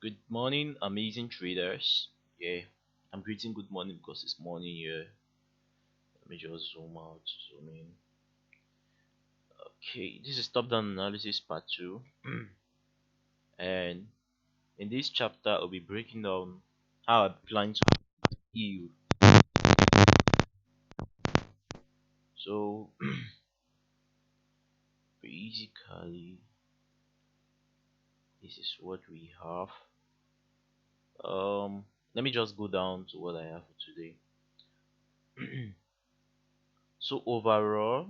Good morning, amazing traders. Yeah, I'm greeting good morning because it's morning here. Let me just zoom out, zoom in. Okay, this is top down analysis part 2. And in this chapter, I'll be breaking down how I plan to EU. So, basically, this is what we have. Let me just go down to what I have for today. So, overall,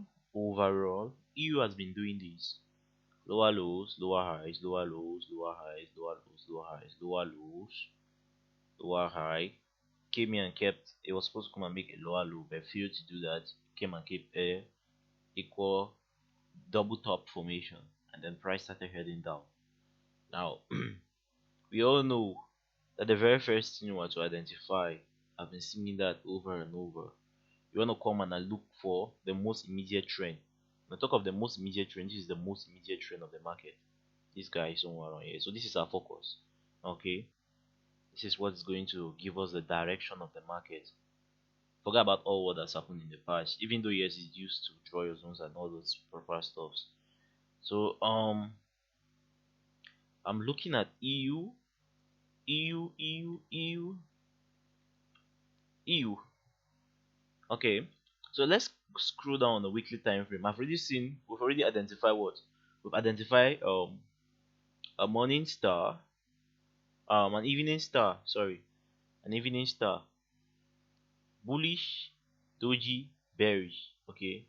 EU has been doing this lower lows, lower highs, lower lows, lower highs, lower lows, lower highs, lower lows, lower high. Came here and kept. It was supposed to come and make a lower low, but failed to do that. Came and kept a equal double top formation, and then price started heading down. Now we all know that the very first thing you want to identify. I've been seeing that over and over. You want to come and look for the most immediate trend. When I talk of the most immediate trend, this is the most immediate trend of the market. This guy is somewhere around here. So this is our focus. Okay. This is what's going to give us the direction of the market. Forget about all what has happened in the past. Even though yes, it's used to draw your zones and all those proper stuffs. So I'm looking at EU, EU, EU, EU, EU. Okay. So let's scroll down on the weekly time frame. We've already identified what? We've identified a morning star, an evening star, sorry, an evening star, bullish, doji, bearish. Okay,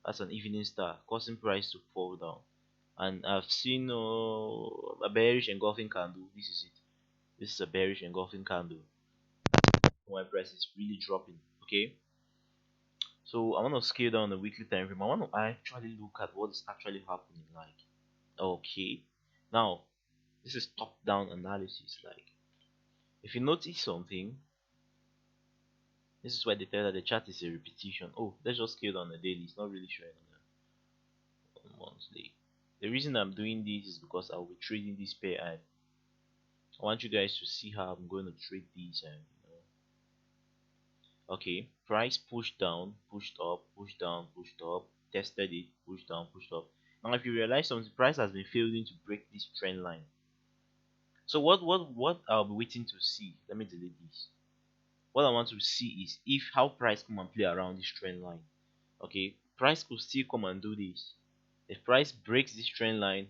that's an evening star causing price to fall down. And I've seen a bearish engulfing candle. This is it. This is a bearish engulfing candle. When price is really dropping. Okay, so I want to scale down the weekly time frame. I want to actually look at what's actually happening. Like, okay, now this is top-down analysis. Like, if you notice something, this is why they tell that the chart is a repetition. Oh, let's just scale down the daily. It's not really showing on the monthly. The reason I'm doing this is because I'll be trading this pair, and I want you guys to see how I'm going to trade these. And okay, price pushed down, pushed up, pushed down, pushed up, tested it, pushed down, pushed up. Now, if you realize something, price has been failing to break this trend line. So what I'll be waiting to see. Let me delete this. What I want to see is if how price come and play around this trend line. Okay, price could still come and do this. If price breaks this trend line,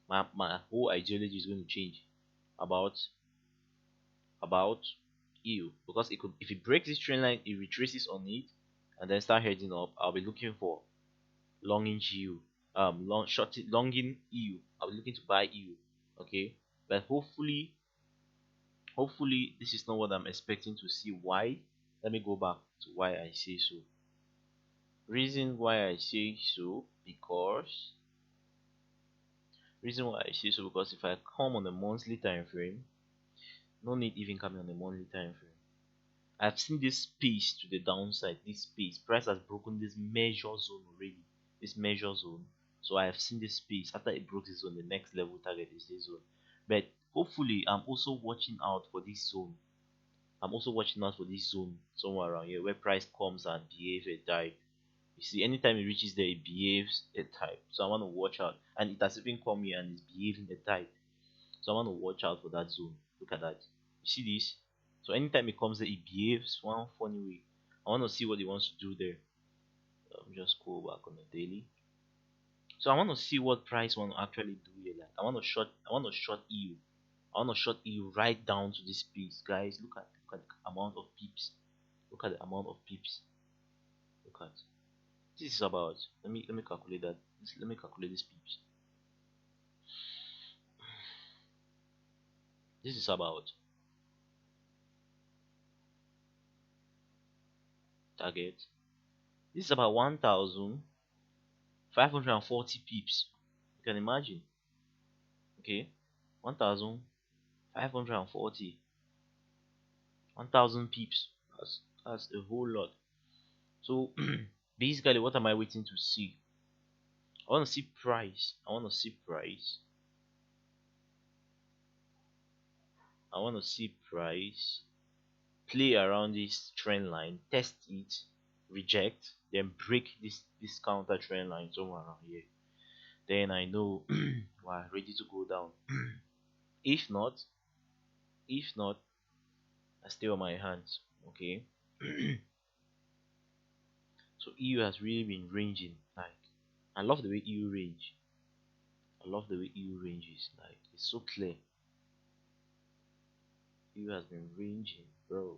my whole ideology is going to change about about EU, because it could, if it breaks this trend line, it retraces on it and then start heading up. I'll be looking for longing GU, longing EU. I'll be looking to buy EU. Okay, but hopefully this is not what I'm expecting to see. Why? Let me go back to why I say so. Reason why I say so because Reason why I say so because if I come on the monthly time frame, no need even coming on the monthly time frame. I've seen this space to the downside. This space price has broken this measure zone already. This measure zone. So I have seen this space. After it broke this zone, the next level target is this zone. But hopefully, I'm also watching out for this zone. I'm also watching out for this zone somewhere around here where price comes and behaves a type. You see, anytime it reaches there, it behaves a type. So I want to watch out. And it has even come here and it's behaving a type. So I want to watch out for that zone. Look at that. You see this? So anytime it comes there, it behaves one funny way. I want to see what it wants to do there. Just go back on the daily. So I want to see what price want to actually do here. Like I want to short EU. I want to short EU right down to this piece. Guys, look at the amount of pips. Look at the amount of pips. Look at this is about. Let me calculate that. Let me calculate these pips. This is about target. This is about 1,540 pips. You can imagine. Okay, 1,540, 1,000 pips. That's a whole lot. So basically, what am I waiting to see? I want to see price. I want to see price I want to see price play around this trend line, test it, reject, then break this counter trend line somewhere around here. Then I know we're ready to go down. If not, if not, I stay on my hands. Okay. So EU has really been ranging. Like I love the way EU range. I love the way EU ranges. Like it's so clear. EU has been ranging, bro.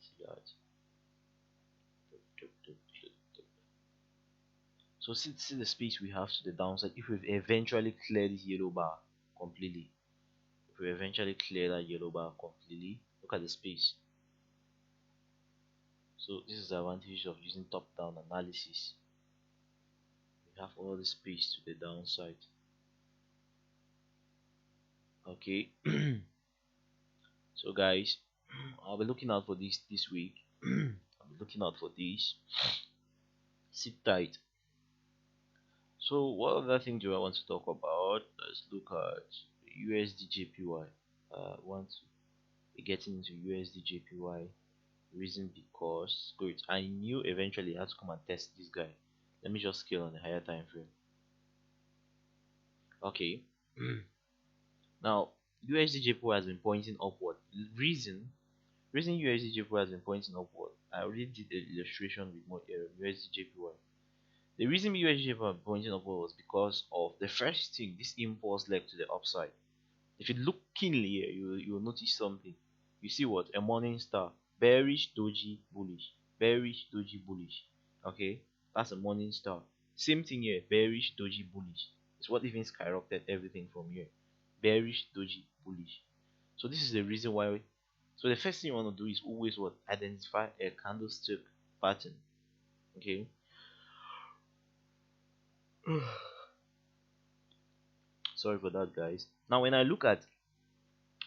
See that? So see the space we have to the downside. If we eventually clear this yellow bar completely, if we eventually clear that yellow bar completely, look at the space. So this is the advantage of using top-down analysis. We have all the space to the downside. Okay. So guys, I'll be looking out for this week. I'll be looking out for this. Sit tight. So what other thing do I want to talk about? Let's look at USD JPY. Want to be getting into USD JPY. Reason because good. I knew eventually I had to come and test this guy. Let me just scale on a higher time frame. Okay. Now USD JPY has been pointing upward. Reason USD JPY has been pointing upward. I already did the illustration with more USD JPY. The reason USD JPY was pointing upward was because of the first thing. This impulse led to the upside. If you look keenly here, you will notice something. You see what? A morning star. Bearish, doji, bullish. Bearish, doji, bullish. Okay? That's a morning star. Same thing here. Bearish, doji, bullish. It's what even skyrocketed everything from here. Bearish, doji, bullish. So this is the reason why. So the first thing you want to do is always what? Identify a candlestick pattern. Okay? Sorry for that, guys. Now when I look at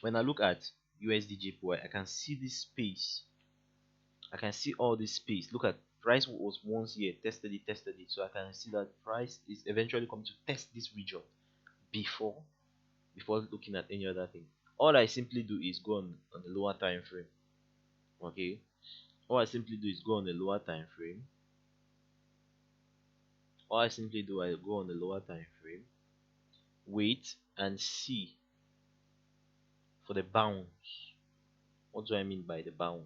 USD JPY, I can see this space. I can see all this space. Look at price was once here, tested it. So I can see that price is eventually coming to test this region before before looking at any other thing. All I simply do is go on the lower time frame. Okay. All I simply do is go on the lower time frame. All I simply do I go on the lower time frame, wait and see for the bounce. What do I mean by the bounce?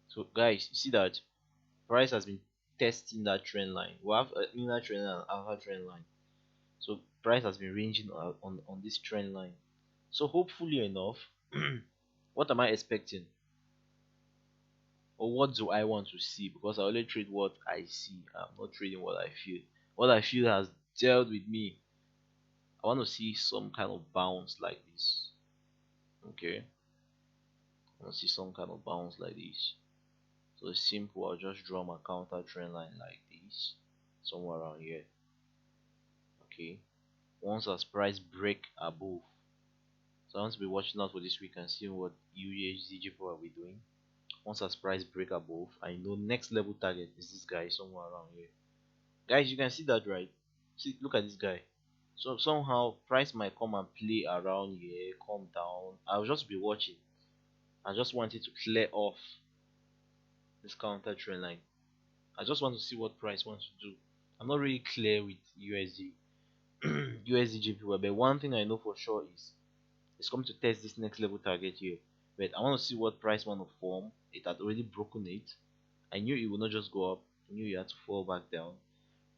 So guys, you see that price has been testing that trend line. We have an inner trend line and outer trend line. So price has been ranging on this trend line. So hopefully enough, what am I expecting? Or what do I want to see? Because I only trade what I see. I'm not trading what I feel. What I feel has dealt with me. I want to see some kind of bounce like this. Okay. I want to see some kind of bounce like this. So it's simple. I'll just draw my counter trend line like this. Somewhere around here. Okay. Once as price break above. So I want to be watching out for this week and seeing what USD will be doing. Once as price break above, I know next level target is this guy somewhere around here. Guys, you can see that, right? See, look at this guy. So somehow price might come and play around here, come down. I'll just be watching. I just wanted to clear off this counter trend line. I just want to see what price wants to do. I'm not really clear with USD, USD JPY, but one thing I know for sure is it's coming to test this next level target here. But I want to see what price want to form. It had already broken it. I knew it would not just go up. I knew it had to fall back down.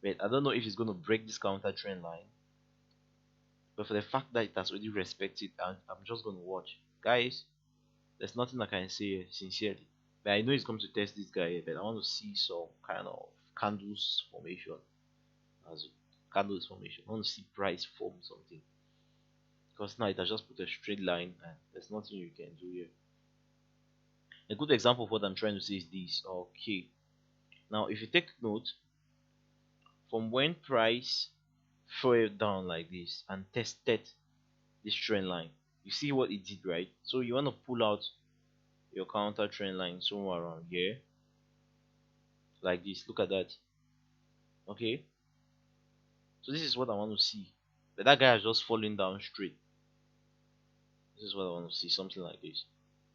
But I don't know if it's going to break this counter trend line. But for the fact that it has already respected, I'm just going to watch. Guys, there's nothing I can say sincerely. But I know it's going to test this guy here. But I want to see some kind of candles formation. As candles formation. I want to see price form something. Because now it has just put a straight line and there's nothing you can do here. A good example of what I'm trying to say is this. Okay. Now if you take note, from when price fell down like this and tested this trend line. You see what it did, right? So you want to pull out your counter trend line somewhere around here, like this. Look at that. Okay, so this is what I want to see. But that guy is just falling down straight. This is what I want to see, something like this.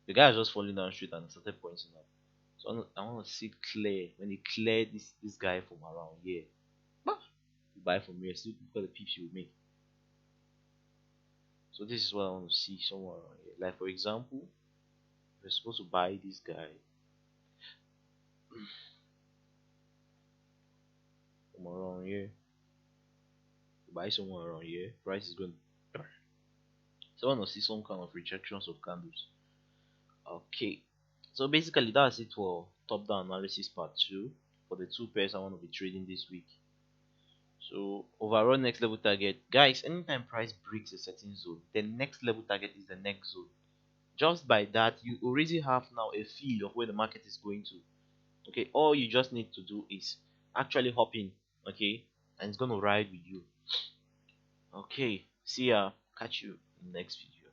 The guy is just falling down straight and started pointing up. So I want to see clear when he cleared this guy from around here. Bah! You buy from here, see look at the peeps you will make. So this is what I want to see somewhere around here. Like for example, we're supposed to buy this guy from around here. Buy somewhere around here. Price is going. So I want to see some kind of rejections of candles. Okay. So basically that's it for top down analysis part 2 for the two pairs I want to be trading this week. So overall next level target, guys, anytime price breaks a certain zone, the next level target is the next zone. Just by that, you already have now a feel of where the market is going to. Okay, all you just need to do is actually hop in, okay, and it's gonna ride with you. Okay, see ya, catch you in the next video.